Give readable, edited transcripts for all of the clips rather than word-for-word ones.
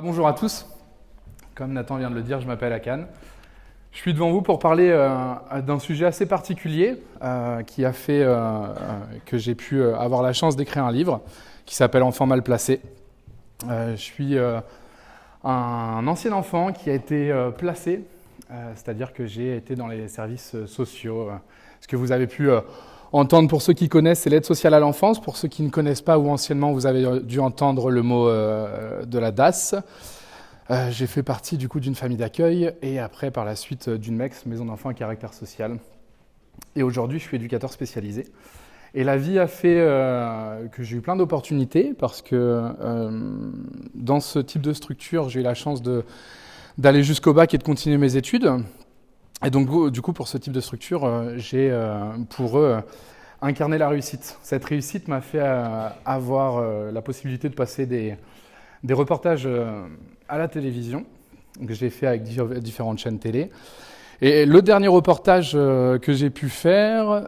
Bonjour à tous, comme Nathan vient de le dire, je m'appelle Akan. Je suis devant vous pour parler d'un sujet assez particulier qui a fait que j'ai pu avoir la chance d'écrire un livre qui s'appelle Enfant mal placé. Je suis un ancien enfant qui a été placé, c'est-à-dire que j'ai été dans les services sociaux. Ce que vous avez pu entendre pour ceux qui connaissent, c'est l'aide sociale à l'enfance. Pour ceux qui ne connaissent pas ou anciennement, vous avez dû entendre le mot de la DAS. J'ai fait partie du coup d'une famille d'accueil et après par la suite d'une MEX, maison d'enfants à caractère social. Et aujourd'hui, je suis éducateur spécialisé. Et la vie a fait que j'ai eu plein d'opportunités parce que dans ce type de structure, j'ai eu la chance d'aller jusqu'au bac et de continuer mes études. Et donc, du coup, pour ce type de structure, j'ai pour eux incarné la réussite. Cette réussite m'a fait avoir la possibilité de passer des reportages à la télévision, que j'ai fait avec différentes chaînes télé. Et le dernier reportage que j'ai pu faire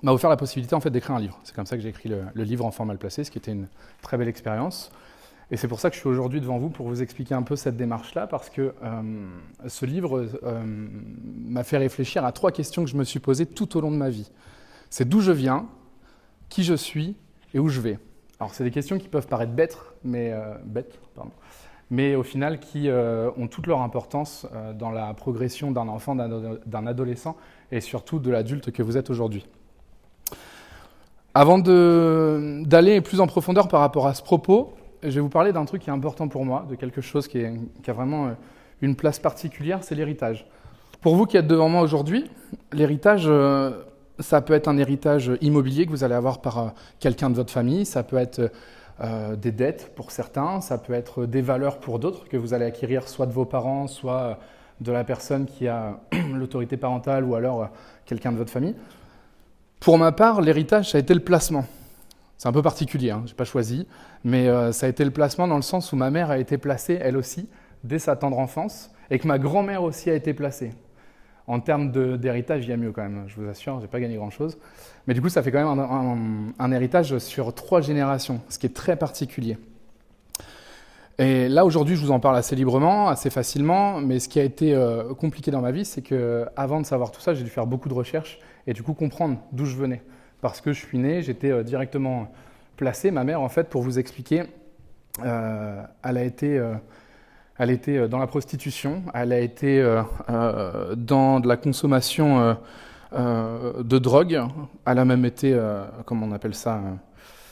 m'a offert la possibilité en fait, d'écrire un livre. C'est comme ça que j'ai écrit le livre Enfant mal placé, ce qui était une très belle expérience. Et c'est pour ça que je suis aujourd'hui devant vous pour vous expliquer un peu cette démarche-là, parce que ce livre m'a fait réfléchir à 3 questions que je me suis posées tout au long de ma vie. C'est d'où je viens, qui je suis et où je vais. Alors c'est des questions qui peuvent paraître bêtes, mais au final qui ont toute leur importance dans la progression d'un enfant, d'un adolescent et surtout de l'adulte que vous êtes aujourd'hui. Avant d'aller plus en profondeur par rapport à ce propos, je vais vous parler d'un truc qui est important pour moi, de quelque chose qui a vraiment une place particulière, c'est l'héritage. Pour vous qui êtes devant moi aujourd'hui, l'héritage, ça peut être un héritage immobilier que vous allez avoir par quelqu'un de votre famille, ça peut être des dettes pour certains, ça peut être des valeurs pour d'autres que vous allez acquérir soit de vos parents, soit de la personne qui a l'autorité parentale ou alors quelqu'un de votre famille. Pour ma part, l'héritage, ça a été le placement. C'est un peu particulier, je n'ai pas choisi, mais ça a été le placement dans le sens où ma mère a été placée, elle aussi, dès sa tendre enfance, et que ma grand-mère aussi a été placée. En termes d'héritage, il y a mieux quand même, je vous assure, je n'ai pas gagné grand-chose. Mais du coup, ça fait quand même un héritage sur 3 générations, ce qui est très particulier. Et là, aujourd'hui, je vous en parle assez librement, assez facilement, mais ce qui a été compliqué dans ma vie, c'est qu'avant de savoir tout ça, j'ai dû faire beaucoup de recherches et du coup comprendre d'où je venais. Parce que je suis né, j'étais directement placé. Ma mère, en fait, pour vous expliquer, elle était dans la prostitution, elle a été dans de la consommation de drogue, elle a même été, comment on appelle ça,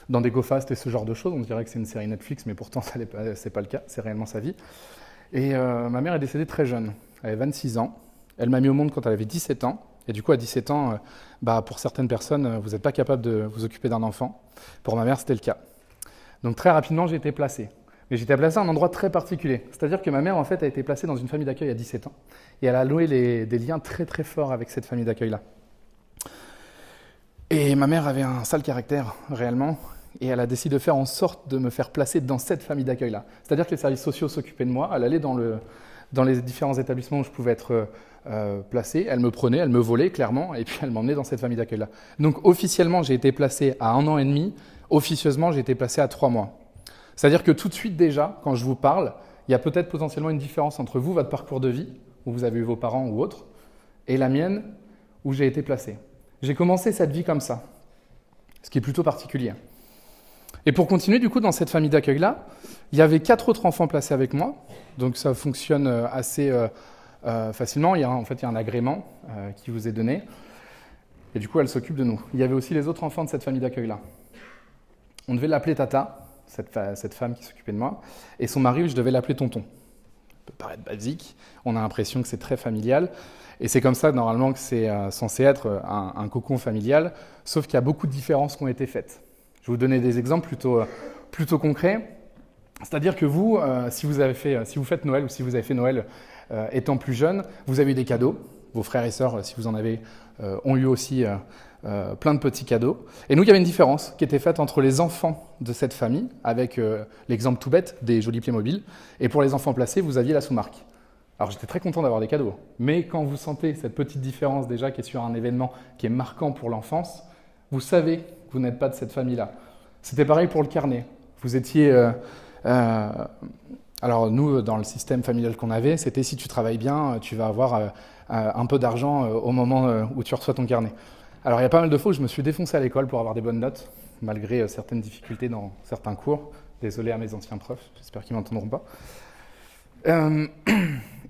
dans des go-fast et ce genre de choses. On dirait que c'est une série Netflix, mais pourtant, ce n'est pas le cas, c'est réellement sa vie. Et ma mère est décédée très jeune, elle avait 26 ans. Elle m'a mis au monde quand elle avait 17 ans. Et du coup, à 17 ans, pour certaines personnes, vous n'êtes pas capable de vous occuper d'un enfant. Pour ma mère, c'était le cas. Donc très rapidement, j'ai été placé. Mais j'étais placé à un endroit très particulier. C'est-à-dire que ma mère, en fait, a été placée dans une famille d'accueil à 17 ans. Et elle a noué des liens très très forts avec cette famille d'accueil-là. Et ma mère avait un sale caractère, réellement. Et elle a décidé de faire en sorte de me faire placer dans cette famille d'accueil-là. C'est-à-dire que les services sociaux s'occupaient de moi. Elle allait dans les différents établissements où je pouvais être placé. Elle me prenait, elle me volait, clairement. Et puis elle m'emmenait dans cette famille d'accueil-là. Donc officiellement, j'ai été placé à 1 an et demi. Officieusement, j'ai été placé à 3 mois. C'est-à-dire que tout de suite déjà, quand je vous parle, il y a peut-être potentiellement une différence entre vous, votre parcours de vie, où vous avez eu vos parents ou autres, et la mienne, où j'ai été placé. J'ai commencé cette vie comme ça, ce qui est plutôt particulier. Et pour continuer, du coup, dans cette famille d'accueil-là, il y avait 4 autres enfants placés avec moi, donc ça fonctionne assez facilement. Il y a un agrément qui vous est donné, et du coup, elle s'occupe de nous. Il y avait aussi les autres enfants de cette famille d'accueil-là. On devait l'appeler Tata, cette femme qui s'occupait de moi, et son mari, je devais l'appeler Tonton. Ça peut paraître basique, on a l'impression que c'est très familial, et c'est comme ça normalement que c'est censé être un cocon familial, sauf qu'il y a beaucoup de différences qui ont été faites. Je vais vous donner des exemples plutôt concrets, c'est-à-dire que vous, si vous faites Noël ou si vous avez fait Noël étant plus jeune, vous avez eu des cadeaux, vos frères et sœurs, si vous en avez, ont eu aussi plein de petits cadeaux. Et nous, il y avait une différence qui était faite entre les enfants de cette famille, avec l'exemple tout bête des jolis Playmobil, et pour les enfants placés, vous aviez la sous-marque. Alors j'étais très content d'avoir des cadeaux, mais quand vous sentez cette petite différence déjà qui est sur un événement qui est marquant pour l'enfance, vous savez que vous n'êtes pas de cette famille-là. C'était pareil pour le carnet. Vous étiez Alors nous, dans le système familial qu'on avait, c'était si tu travailles bien, tu vas avoir un peu d'argent au moment où tu reçois ton carnet. Alors il y a pas mal de fois où je me suis défoncé à l'école pour avoir des bonnes notes, malgré certaines difficultés dans certains cours. Désolé à mes anciens profs, j'espère qu'ils ne m'entendront pas.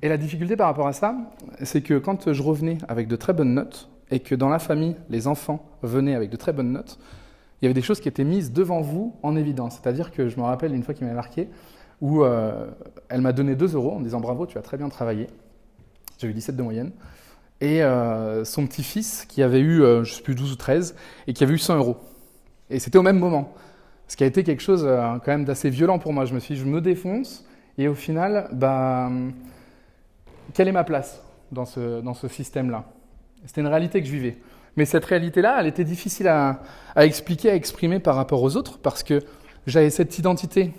Et la difficulté par rapport à ça, c'est que quand je revenais avec de très bonnes notes, et que dans la famille, les enfants venaient avec de très bonnes notes, il y avait des choses qui étaient mises devant vous en évidence. C'est-à-dire que je me rappelle une fois qui m'avait marqué, où elle m'a donné 2 € en me disant « Bravo, tu as très bien travaillé ». J'ai eu 17 de moyenne. Et son petit-fils, qui avait eu, je ne sais plus, 12 ou 13, et qui avait eu 100 €. Et c'était au même moment. Ce qui a été quelque chose quand même d'assez violent pour moi. Je me suis dit, je me défonce, et au final, quelle est ma place dans ce système-là? C'était une réalité que je vivais. Mais cette réalité-là, elle était difficile à expliquer, à exprimer par rapport aux autres, parce que j'avais cette identité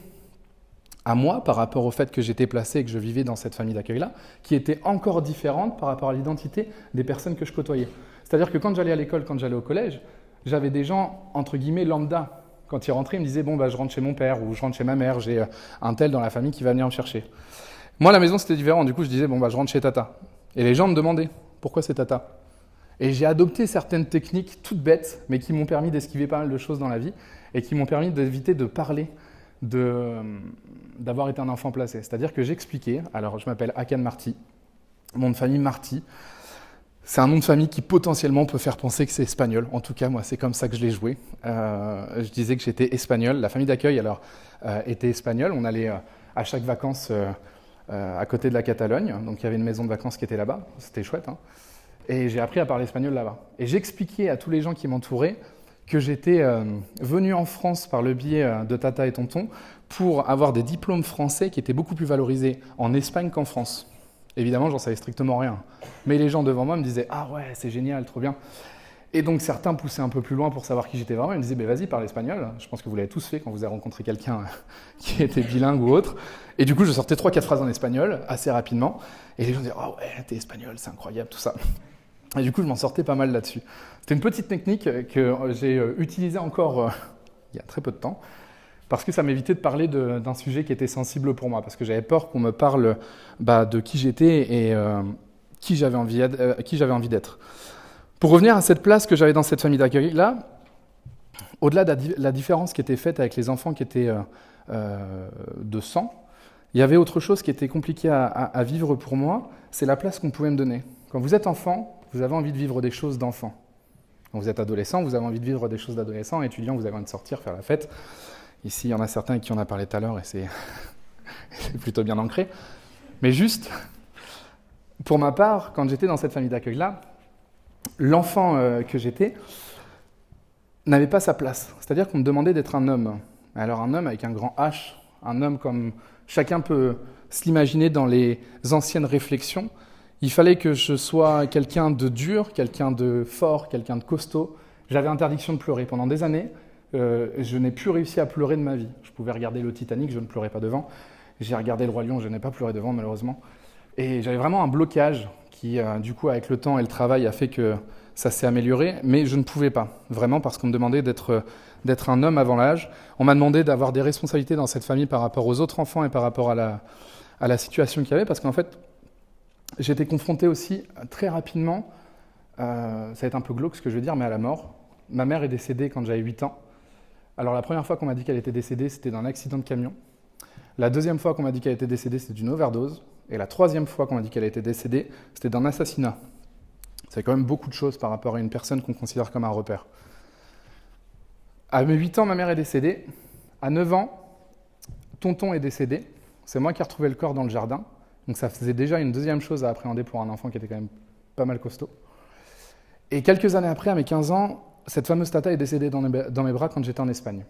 à moi, par rapport au fait que j'étais placé et que je vivais dans cette famille d'accueil-là, qui était encore différente par rapport à l'identité des personnes que je côtoyais. C'est-à-dire que quand j'allais à l'école, quand j'allais au collège, j'avais des gens, entre guillemets, lambda. Quand ils rentraient, ils me disaient « Bon, je rentre chez mon père » ou « Je rentre chez ma mère, j'ai un tel dans la famille qui va venir me chercher ». Moi, à la maison, c'était différent. Du coup, je disais « Bon, je rentre chez Tata ». Et les gens me demandaient « Pourquoi c'est Tata ?» Et j'ai adopté certaines techniques toutes bêtes, mais qui m'ont permis d'esquiver pas mal de choses dans la vie et qui m'ont permis d'éviter de parler d'avoir été un enfant placé. C'est-à-dire que j'expliquais, alors je m'appelle Hakan Marty, mon nom de famille Marty, c'est un nom de famille qui potentiellement peut faire penser que c'est espagnol. En tout cas, moi, c'est comme ça que je l'ai joué. Je disais que j'étais espagnol. La famille d'accueil, alors, était espagnole. On allait à chaque vacances à côté de la Catalogne. Donc, il y avait une maison de vacances qui était là-bas. C'était chouette, hein. Et j'ai appris à parler espagnol là-bas. Et j'expliquais à tous les gens qui m'entouraient que j'étais venu en France par le biais de Tata et Tonton pour avoir des diplômes français qui étaient beaucoup plus valorisés en Espagne qu'en France. Évidemment, j'en savais strictement rien. Mais les gens devant moi me disaient « Ah ouais, c'est génial, trop bien ». Et donc certains poussaient un peu plus loin pour savoir qui j'étais vraiment. Ils me disaient « Vas-y, parle espagnol ». Je pense que vous l'avez tous fait quand vous avez rencontré quelqu'un qui était bilingue ou autre. Et du coup, je sortais 3-4 phrases en espagnol assez rapidement. Et les gens disaient « Ah ouais, t'es espagnol, c'est incroyable, tout ça ». Et du coup, je m'en sortais pas mal là-dessus. C'était une petite technique que j'ai utilisée encore il y a très peu de temps, parce que ça m'évitait de parler d'un sujet qui était sensible pour moi, parce que j'avais peur qu'on me parle de qui j'étais et qui j'avais envie d'être. Pour revenir à cette place que j'avais dans cette famille d'accueil-là, au-delà de la différence qui était faite avec les enfants qui étaient de sang, il y avait autre chose qui était compliqué à vivre pour moi, c'est la place qu'on pouvait me donner. Quand vous êtes enfant, vous avez envie de vivre des choses d'enfant. Quand vous êtes adolescent, vous avez envie de vivre des choses d'adolescent. Étudiant, vous avez envie de sortir, faire la fête. Ici, il y en a certains qui en a parlé tout à l'heure et c'est plutôt bien ancré. Mais juste, pour ma part, quand j'étais dans cette famille d'accueil-là, l'enfant que j'étais n'avait pas sa place. C'est-à-dire qu'on me demandait d'être un homme. Alors un homme avec un grand H, un homme comme chacun peut se l'imaginer dans les anciennes réflexions. Il fallait que je sois quelqu'un de dur, quelqu'un de fort, quelqu'un de costaud. J'avais interdiction de pleurer. Pendant des années, je n'ai plus réussi à pleurer de ma vie. Je pouvais regarder le Titanic, je ne pleurais pas devant. J'ai regardé le Roi Lion, je n'ai pas pleuré devant, malheureusement. Et j'avais vraiment un blocage qui, du coup, avec le temps et le travail, a fait que ça s'est amélioré. Mais je ne pouvais pas, vraiment, parce qu'on me demandait d'être un homme avant l'âge. On m'a demandé d'avoir des responsabilités dans cette famille par rapport aux autres enfants et par rapport à la situation qu'il y avait, parce qu'en fait, j'étais confronté aussi très rapidement, ça va être un peu glauque ce que je vais dire, mais à la mort. Ma mère est décédée quand j'avais 8 ans. Alors la première fois qu'on m'a dit qu'elle était décédée, c'était d'un accident de camion. La deuxième fois qu'on m'a dit qu'elle était décédée, c'était d'une overdose. Et la troisième fois qu'on m'a dit qu'elle était décédée, c'était d'un assassinat. C'est quand même beaucoup de choses par rapport à une personne qu'on considère comme un repère. À mes 8 ans, ma mère est décédée. À 9 ans, tonton est décédé. C'est moi qui ai retrouvé le corps dans le jardin. Donc ça faisait déjà une deuxième chose à appréhender pour un enfant qui était quand même pas mal costaud. Et quelques années après, à mes 15 ans, cette fameuse tata est décédée dans mes bras quand j'étais en Espagne.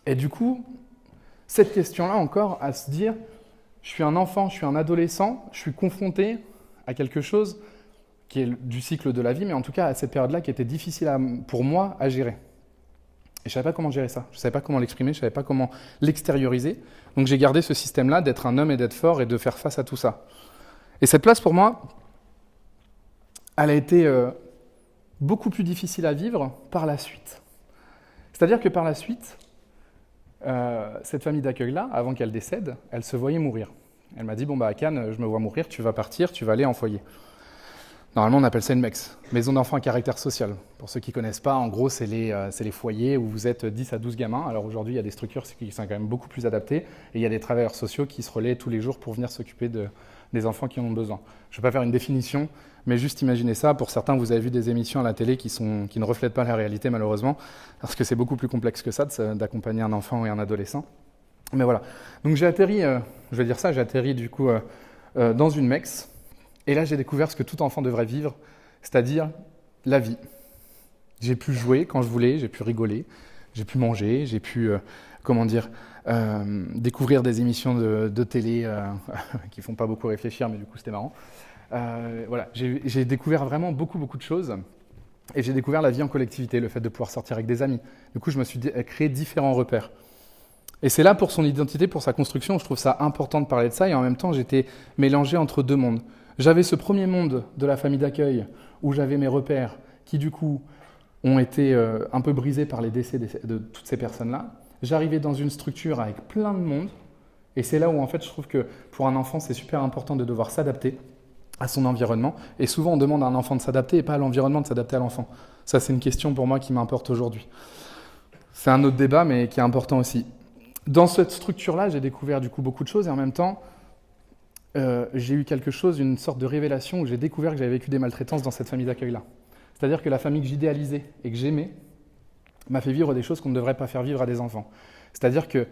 Et du coup, cette question-là encore, à se dire, je suis un enfant, je suis un adolescent, je suis confronté à quelque chose qui est du cycle de la vie, mais en tout cas à cette période-là qui était difficile pour moi à gérer. Et je ne savais pas comment gérer ça, je ne savais pas comment l'exprimer, je ne savais pas comment l'extérioriser. Donc j'ai gardé ce système-là d'être un homme et d'être fort et de faire face à tout ça. Et cette place pour moi, elle a été beaucoup plus difficile à vivre par la suite. C'est-à-dire que par la suite, cette famille d'accueil-là, avant qu'elle décède, elle se voyait mourir. Elle m'a dit, bon bah à Cannes, je me vois mourir, tu vas partir, tu vas aller en foyer. Normalement, on appelle ça une MEX, maison d'enfants à caractère social. Pour ceux qui ne connaissent pas, en gros, c'est les foyers où vous êtes 10 à 12 gamins. Alors aujourd'hui, il y a des structures qui sont quand même beaucoup plus adaptées. Et il y a des travailleurs sociaux qui se relaient tous les jours pour venir s'occuper des enfants qui en ont besoin. Je ne vais pas faire une définition, mais juste imaginez ça. Pour certains, vous avez vu des émissions à la télé qui ne reflètent pas la réalité, malheureusement, parce que c'est beaucoup plus complexe que ça d'accompagner un enfant et un adolescent. Mais voilà. Donc j'ai atterri, du coup dans une MEX. Et là, j'ai découvert ce que tout enfant devrait vivre, c'est-à-dire la vie. J'ai pu jouer quand je voulais, j'ai pu rigoler, j'ai pu manger, j'ai pu, découvrir des émissions de télé qui font pas beaucoup réfléchir, mais du coup, c'était marrant. Voilà, j'ai découvert vraiment beaucoup de choses. Et j'ai découvert la vie en collectivité, le fait de pouvoir sortir avec des amis. Du coup, je me suis créé différents repères. Et c'est là, pour son identité, pour sa construction, je trouve ça important de parler de ça. Et en même temps, j'étais mélangé entre deux mondes. J'avais ce premier monde de la famille d'accueil où j'avais mes repères qui, du coup, ont été un peu brisés par les décès de toutes ces personnes-là. J'arrivais dans une structure avec plein de monde. Et c'est là où, en fait, je trouve que pour un enfant, c'est super important de devoir s'adapter à son environnement. Et souvent, on demande à un enfant de s'adapter et pas à l'environnement de s'adapter à l'enfant. Ça, c'est une question pour moi qui m'importe aujourd'hui. C'est un autre débat, mais qui est important aussi. Dans cette structure-là, j'ai découvert du coup beaucoup de choses et en même temps, j'ai eu quelque chose, une sorte de révélation où j'ai découvert que j'avais vécu des maltraitances dans cette famille d'accueil-là. C'est-à-dire que la famille que j'idéalisais et que j'aimais m'a fait vivre des choses qu'on ne devrait pas faire vivre à des enfants. C'est-à-dire que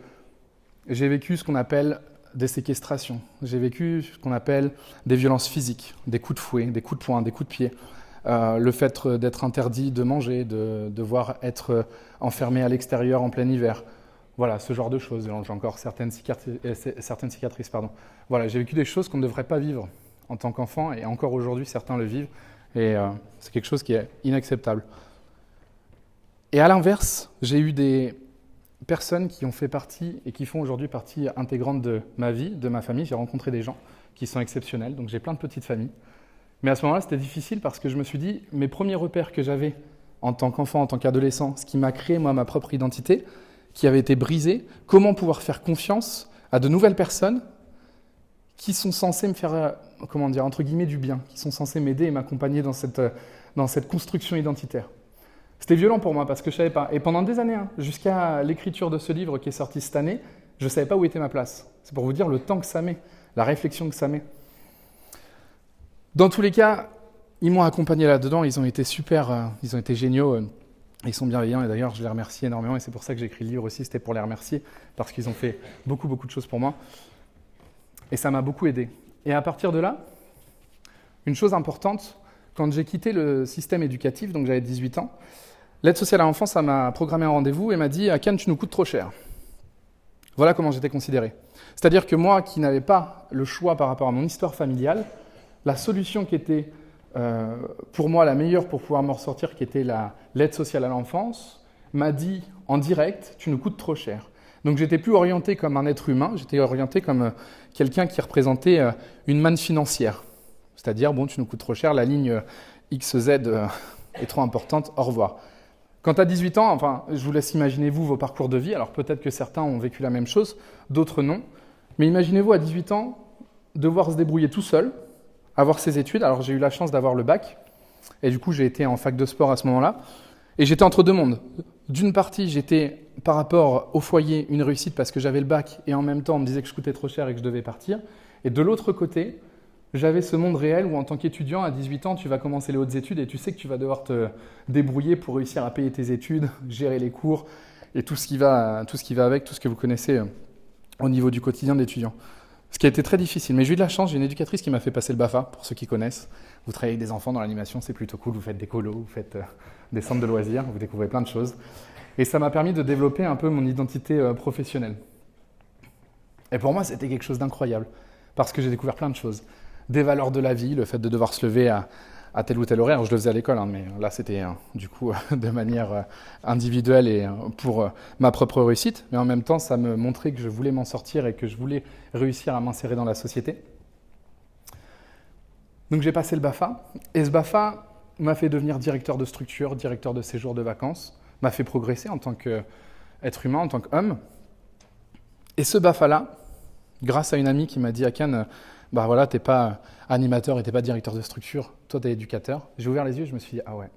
j'ai vécu ce qu'on appelle des séquestrations, j'ai vécu ce qu'on appelle des violences physiques, des coups de fouet, des coups de poing, des coups de pied, le fait d'être interdit de manger, de devoir être enfermé à l'extérieur en plein hiver. Voilà, ce genre de choses. J'ai encore certaines cicatrices. Voilà, j'ai vécu des choses qu'on ne devrait pas vivre en tant qu'enfant, et encore aujourd'hui, certains le vivent, et c'est quelque chose qui est inacceptable. Et à l'inverse, j'ai eu des personnes qui ont fait partie, et qui font aujourd'hui partie intégrante de ma vie, de ma famille. J'ai rencontré des gens qui sont exceptionnels, donc j'ai plein de petites familles. Mais à ce moment-là, c'était difficile parce que je me suis dit, mes premiers repères que j'avais en tant qu'enfant, en tant qu'adolescent, ce qui m'a créé, moi, ma propre identité, qui avait été brisé, comment pouvoir faire confiance à de nouvelles personnes qui sont censées me faire, entre guillemets, du bien, qui sont censées m'aider et m'accompagner dans cette construction identitaire. C'était violent pour moi parce que je ne savais pas. Et pendant des années, jusqu'à l'écriture de ce livre qui est sorti cette année, je ne savais pas où était ma place. C'est pour vous dire le temps que ça met, la réflexion que ça met. Dans tous les cas, ils m'ont accompagné là-dedans, ils ont été super, ils ont été géniaux. Ils sont bienveillants et d'ailleurs je les remercie énormément et c'est pour ça que j'ai écrit le livre aussi, c'était pour les remercier parce qu'ils ont fait beaucoup de choses pour moi et ça m'a beaucoup aidé. Et à partir de là, une chose importante, quand j'ai quitté le système éducatif, donc j'avais 18 ans, l'aide sociale à l'enfance, ça m'a programmé un rendez-vous et m'a dit « À Cannes, tu nous coûtes trop cher ». Voilà comment j'étais considéré. C'est-à-dire que moi qui n'avais pas le choix par rapport à mon histoire familiale, la solution qui était pour moi la meilleure pour pouvoir m'en ressortir, qui était l'aide sociale à l'enfance, m'a dit en direct « tu nous coûtes trop cher ». Donc j'étais plus orienté comme un être humain, j'étais orienté comme quelqu'un qui représentait une manne financière. C'est-à-dire, bon, tu nous coûtes trop cher, la ligne XZ est trop importante, au revoir. Quand tu as 18 ans, enfin, je vous laisse imaginer vous vos parcours de vie, alors peut-être que certains ont vécu la même chose, d'autres non, mais imaginez-vous à 18 ans devoir se débrouiller tout seul, avoir ses études. Alors j'ai eu la chance d'avoir le bac, et du coup j'ai été en fac de sport à ce moment-là, et j'étais entre deux mondes. D'une partie, j'étais par rapport au foyer une réussite parce que j'avais le bac, et en même temps on me disait que je coûtais trop cher et que je devais partir, et de l'autre côté, j'avais ce monde réel où en tant qu'étudiant, à 18 ans, tu vas commencer les hautes études et tu sais que tu vas devoir te débrouiller pour réussir à payer tes études, gérer les cours, et tout ce qui va avec, tout ce que vous connaissez au niveau du quotidien d'étudiant. Ce qui a été très difficile, mais j'ai eu de la chance, j'ai une éducatrice qui m'a fait passer le BAFA, pour ceux qui connaissent. Vous travaillez avec des enfants dans l'animation, c'est plutôt cool, vous faites des colos, vous faites des centres de loisirs, vous découvrez plein de choses. Et ça m'a permis de développer un peu mon identité professionnelle. Et pour moi, c'était quelque chose d'incroyable, parce que j'ai découvert plein de choses. Des valeurs de la vie, le fait de devoir se lever à tel ou tel horaire. Je le faisais à l'école, mais là, c'était du coup de manière individuelle et pour ma propre réussite. Mais en même temps, ça me montrait que je voulais m'en sortir et que je voulais réussir à m'insérer dans la société. Donc j'ai passé le BAFA. Et ce BAFA m'a fait devenir directeur de structure, directeur de séjour de vacances, m'a fait progresser en tant qu'être humain, en tant qu'homme. Et ce BAFA-là, grâce à une amie qui m'a dit « Akan, bah voilà, t'es pas animateur et t'es pas directeur de structure, toi t'es éducateur », j'ai ouvert les yeux et je me suis dit « Ah ouais,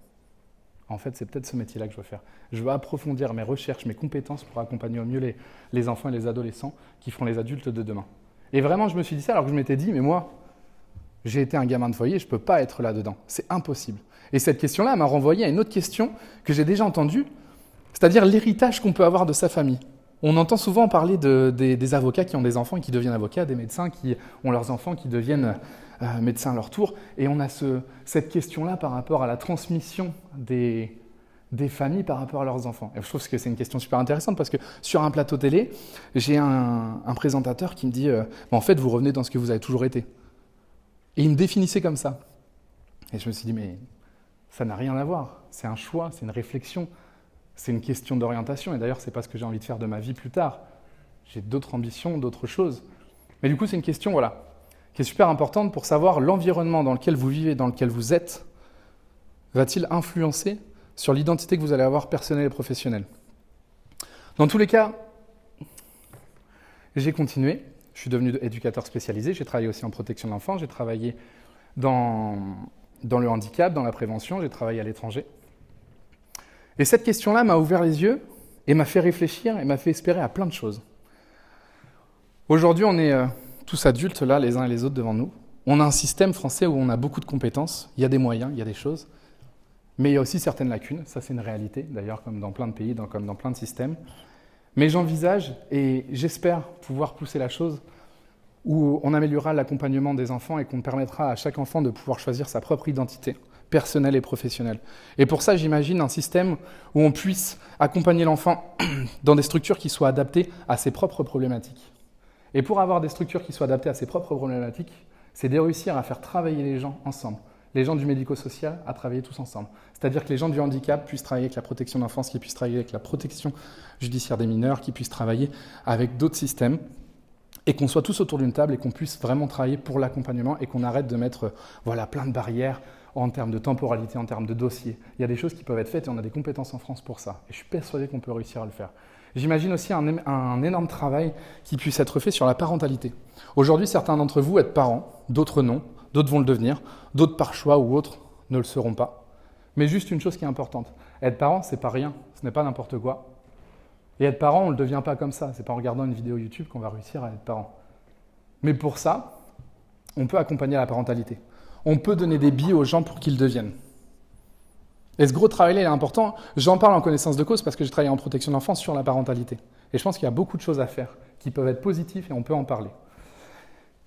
en fait c'est peut-être ce métier-là que je veux faire. Je veux approfondir mes recherches, mes compétences pour accompagner au mieux les enfants et les adolescents qui feront les adultes de demain. » Et vraiment je me suis dit ça alors que je m'étais dit « Mais moi, j'ai été un gamin de foyer, je ne peux pas être là-dedans, c'est impossible. » Et cette question-là m'a renvoyé à une autre question que j'ai déjà entendue, c'est-à-dire l'héritage qu'on peut avoir de sa famille. On entend souvent parler des avocats qui ont des enfants et qui deviennent avocats, des médecins qui ont leurs enfants qui deviennent médecins à leur tour. Et on a cette question-là par rapport à la transmission des familles par rapport à leurs enfants. Et je trouve que c'est une question super intéressante parce que sur un plateau télé, j'ai un présentateur qui me dit en fait, vous revenez dans ce que vous avez toujours été. Et il me définissait comme ça. Et je me suis dit, mais ça n'a rien à voir. C'est un choix, c'est une réflexion. C'est une question d'orientation, et d'ailleurs, ce n'est pas ce que j'ai envie de faire de ma vie plus tard. J'ai d'autres ambitions, d'autres choses. Mais du coup, c'est une question qui est super importante pour savoir l'environnement dans lequel vous vivez, dans lequel vous êtes, va-t-il influencer sur l'identité que vous allez avoir personnelle et professionnelle. Dans tous les cas, j'ai continué. Je suis devenu éducateur spécialisé. J'ai travaillé aussi en protection de l'enfant. J'ai travaillé dans le handicap, dans la prévention. J'ai travaillé à l'étranger. Et cette question-là m'a ouvert les yeux et m'a fait réfléchir et m'a fait espérer à plein de choses. Aujourd'hui, on est tous adultes, là, les uns et les autres devant nous. On a un système français où on a beaucoup de compétences, il y a des moyens, il y a des choses, mais il y a aussi certaines lacunes, ça c'est une réalité, d'ailleurs, comme dans plein de pays, comme dans plein de systèmes. Mais j'envisage et j'espère pouvoir pousser la chose où on améliorera l'accompagnement des enfants et qu'on permettra à chaque enfant de pouvoir choisir sa propre identité personnelle et professionnelle. Et pour ça, j'imagine un système où on puisse accompagner l'enfant dans des structures qui soient adaptées à ses propres problématiques. Et pour avoir des structures qui soient adaptées à ses propres problématiques, c'est de réussir à faire travailler les gens ensemble. Les gens du médico-social à travailler tous ensemble. C'est-à-dire que les gens du handicap puissent travailler avec la protection de l'enfance, qu'ils puissent travailler avec la protection judiciaire des mineurs, qu'ils puissent travailler avec d'autres systèmes, et qu'on soit tous autour d'une table et qu'on puisse vraiment travailler pour l'accompagnement et qu'on arrête de mettre plein de barrières en termes de temporalité, en termes de dossiers. Il y a des choses qui peuvent être faites et on a des compétences en France pour ça. Et je suis persuadé qu'on peut réussir à le faire. J'imagine aussi un énorme travail qui puisse être fait sur la parentalité. Aujourd'hui, certains d'entre vous êtes parents, d'autres non, d'autres vont le devenir, d'autres par choix ou autres ne le seront pas. Mais juste une chose qui est importante, être parent, c'est pas rien, ce n'est pas n'importe quoi. Et être parent, on ne le devient pas comme ça, c'est pas en regardant une vidéo YouTube qu'on va réussir à être parent. Mais pour ça, on peut accompagner la parentalité. On peut donner des billes aux gens pour qu'ils deviennent. Et ce gros travail-là est important. J'en parle en connaissance de cause parce que j'ai travaillé en protection de l'enfance sur la parentalité. Et je pense qu'il y a beaucoup de choses à faire qui peuvent être positives et on peut en parler.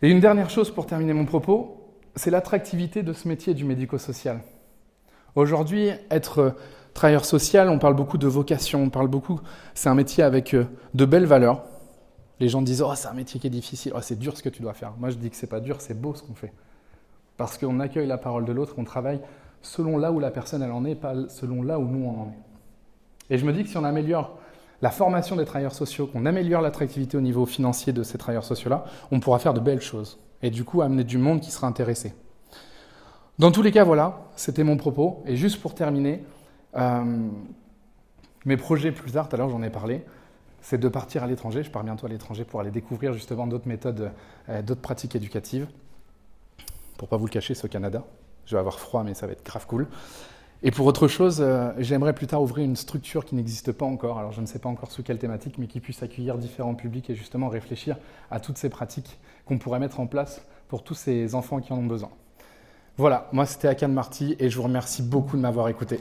Et une dernière chose pour terminer mon propos, c'est l'attractivité de ce métier du médico-social. Aujourd'hui, être travailleur social, on parle beaucoup de vocation, c'est un métier avec de belles valeurs. Les gens disent « Oh, c'est un métier qui est difficile, oh, c'est dur ce que tu dois faire ». Moi, je dis que c'est pas dur, c'est beau ce qu'on fait. Parce qu'on accueille la parole de l'autre, on travaille selon là où la personne elle en est, pas selon là où nous on en est. Et je me dis que si on améliore la formation des travailleurs sociaux, qu'on améliore l'attractivité au niveau financier de ces travailleurs sociaux-là, on pourra faire de belles choses. Et du coup, amener du monde qui sera intéressé. Dans tous les cas, voilà, c'était mon propos. Et juste pour terminer, mes projets plus tard, tout à l'heure j'en ai parlé, c'est de partir à l'étranger. Je pars bientôt à l'étranger pour aller découvrir justement d'autres méthodes, d'autres pratiques éducatives. Pour pas vous le cacher, c'est au Canada. Je vais avoir froid, mais ça va être grave cool. Et pour autre chose, j'aimerais plus tard ouvrir une structure qui n'existe pas encore. Alors je ne sais pas encore sous quelle thématique, mais qui puisse accueillir différents publics et justement réfléchir à toutes ces pratiques qu'on pourrait mettre en place pour tous ces enfants qui en ont besoin. Voilà, moi c'était Akan Marty et je vous remercie beaucoup de m'avoir écouté.